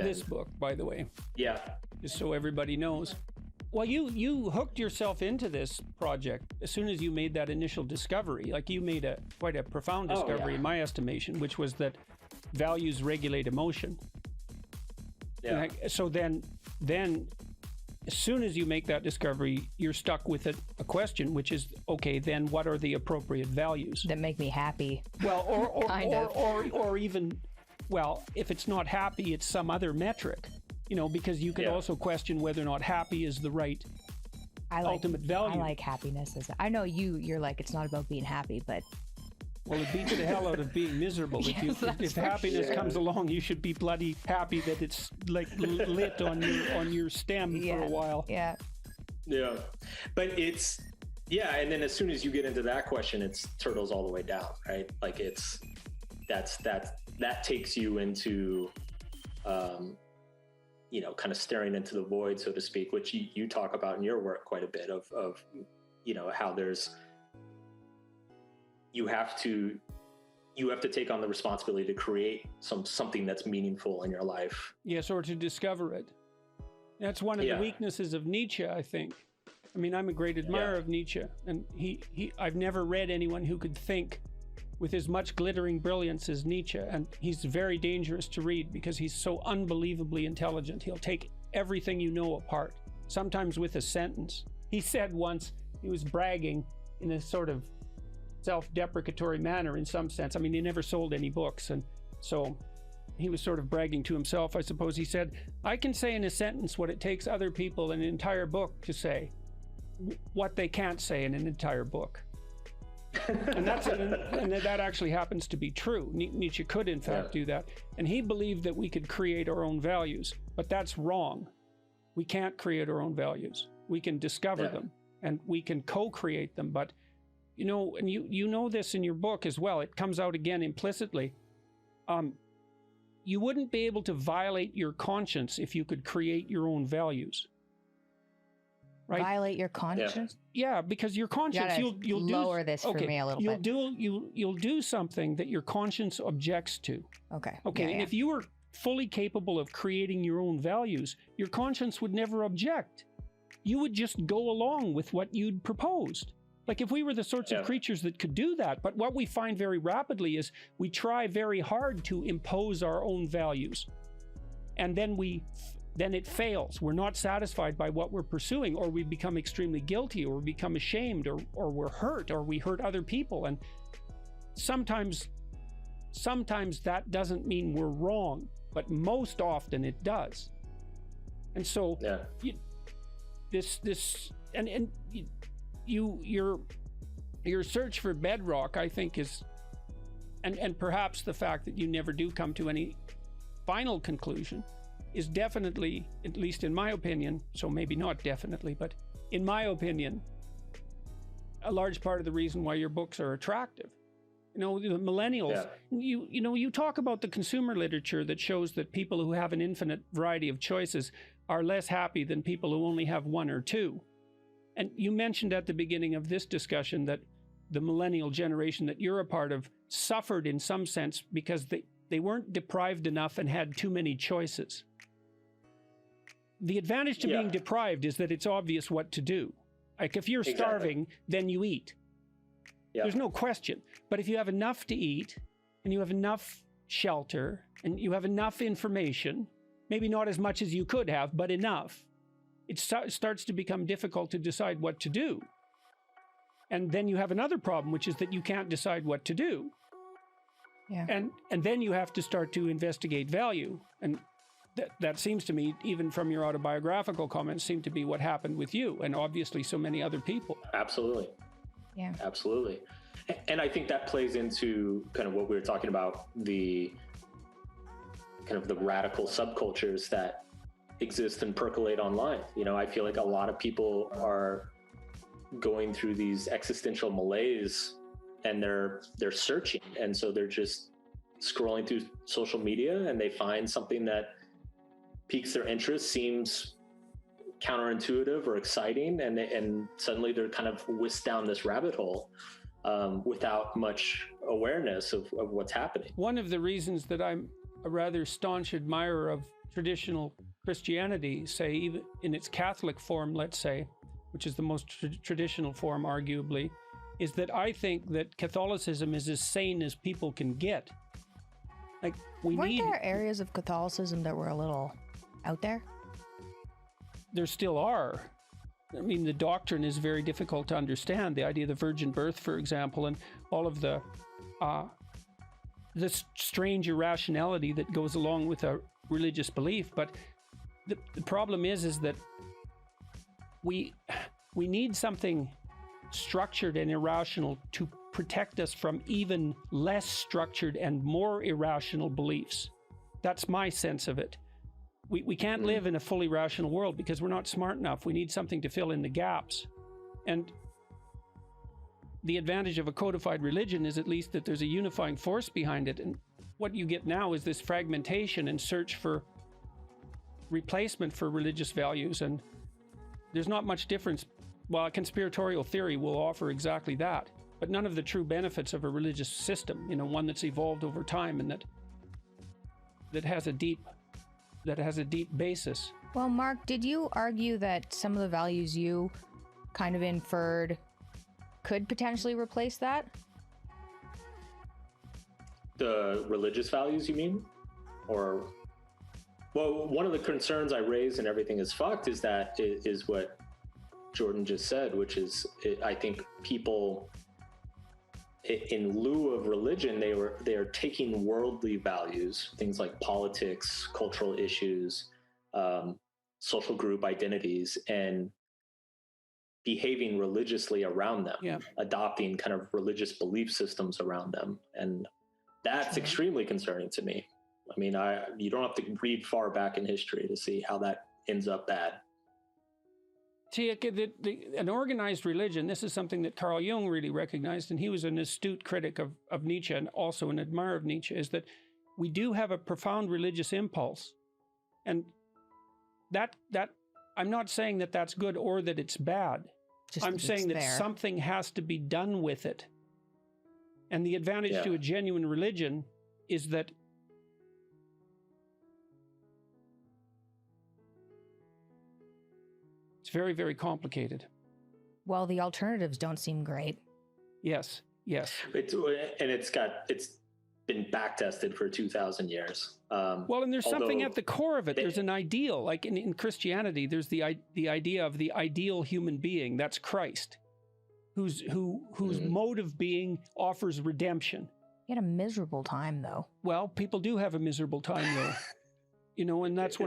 this book, by the way. Yeah. Just so everybody knows. Well, you hooked yourself into this project as soon as you made that initial discovery. Like, you made quite a profound discovery in my estimation, which was that values regulate emotion. Yeah. So then as soon as you make that discovery, you're stuck with a question, which is, okay, then what are the appropriate values that make me happy? Well, or even, well, if it's not happy, it's some other metric. Because you could also question whether or not happy is the right ultimate value. I like happiness. I know you're like, it's not about being happy, but... Well, it beats the hell out of being miserable. Yes, if happiness comes along, you should be bloody happy that it's like lit on your stem for a while. Yeah. Yeah. But it's, and then as soon as you get into that question, it's turtles all the way down, right? Like that takes you into, kind of staring into the void, so to speak, which you talk about in your work quite a bit of how you have to take on the responsibility to create something that's meaningful in your life. Yes, or to discover it. That's one of the weaknesses of Nietzsche, I think. I mean, I'm a great admirer of Nietzsche, and I've never read anyone who could think with as much glittering brilliance as Nietzsche, and he's very dangerous to read because he's so unbelievably intelligent. He'll take everything you know apart, sometimes with a sentence. He said once, he was bragging in a sort of self-deprecatory manner in some sense. I mean, he never sold any books, and so he was sort of bragging to himself, I suppose. He said, I can say in a sentence what it takes other people in an entire book to say, what they can't say in an entire book. and that actually happens to be true. Nietzsche could, in fact, do that. And he believed that we could create our own values, but that's wrong. We can't create our own values. We can discover them, and we can co-create them, but and you know this in your book as well, it comes out again implicitly. You wouldn't be able to violate your conscience if you could create your own values. Right? Violate your conscience? Yeah, because your conscience, you'll lower this for me a little bit. You'll do something that your conscience objects to. Okay. And if you were fully capable of creating your own values, your conscience would never object. You would just go along with what you'd proposed. Like, if we were the sorts of creatures that could do that, but what we find very rapidly is we try very hard to impose our own values. And then it fails. We're not satisfied by what we're pursuing, or we become extremely guilty, or we become ashamed, or we're hurt, or we hurt other people. And sometimes that doesn't mean we're wrong, but most often it does. And so your search for bedrock, I think, is, and perhaps the fact that you never do come to any final conclusion, is definitely, at least in my opinion, so maybe not definitely, but in my opinion, a large part of the reason why your books are attractive. The millennials, you talk about the consumer literature that shows that people who have an infinite variety of choices are less happy than people who only have one or two. And you mentioned at the beginning of this discussion that the millennial generation that you're a part of suffered in some sense because they weren't deprived enough and had too many choices. The advantage to being deprived is that it's obvious what to do. Like, if you're starving, then you eat. There's no question. But if you have enough to eat, and you have enough shelter, and you have enough information, maybe not as much as you could have, but enough, it starts to become difficult to decide what to do. And then you have another problem, which is that you can't decide what to do. And then you have to start to investigate value. And that seems to me, even from your autobiographical comments, seemed to be what happened with you, and obviously so many other people. Absolutely. Yeah. Absolutely. And I think that plays into kind of what we were talking about, the kind of the radical subcultures that exist and percolate online. I feel like a lot of people are going through these existential malaise, and they're searching. And so they're just scrolling through social media, and they find something that piques their interest, seems counterintuitive or exciting, and suddenly they're kind of whisked down this rabbit hole without much awareness of what's happening. One of the reasons that I'm a rather staunch admirer of traditional Christianity, say, even in its Catholic form, let's say, which is the most traditional form, arguably, is that I think that Catholicism is as sane as people can get. Like, Weren't there areas of Catholicism that were a little out there? There still are. I mean, the doctrine is very difficult to understand. The idea of the virgin birth, for example, and all of the strange irrationality that goes along with a religious belief. But the problem is that we need something structured and irrational to protect us from even less structured and more irrational beliefs. That's my sense of it. We can't live in a fully rational world because we're not smart enough. We need something to fill in the gaps. And the advantage of a codified religion is at least that there's a unifying force behind it. And what you get now is this fragmentation and search for replacement for religious values. And there's not much difference. Well, a conspiratorial theory will offer exactly that, but none of the true benefits of a religious system, one that's evolved over time and that has a deep basis. Well, Mark, did you argue that some of the values you kind of inferred could potentially replace that? The religious values, you mean? Or, well, one of the concerns I raised in Everything is Fucked is what Jordan just said, which is, I think people, in lieu of religion, they are taking worldly values, things like politics, cultural issues, social group identities, and behaving religiously around them, adopting kind of religious belief systems around them. And that's extremely concerning to me. I mean, you don't have to read far back in history to see how that ends up bad. See, an organized religion, this is something that Carl Jung really recognized, and he was an astute critic of Nietzsche and also an admirer of Nietzsche, is that we do have a profound religious impulse. And that I'm not saying that that's good or that it's bad. I'm saying that something has to be done with it. And the advantage to a genuine religion is that it's very, very complicated. Well, the alternatives don't seem great. Yes. It's been back tested for 2,000 years. Well, and there's something at the core of it. There's an ideal, like in Christianity, there's the idea of the ideal human being. That's Christ, whose mode of being offers redemption. He had a miserable time, though. Well, people do have a miserable time, though. And that's one of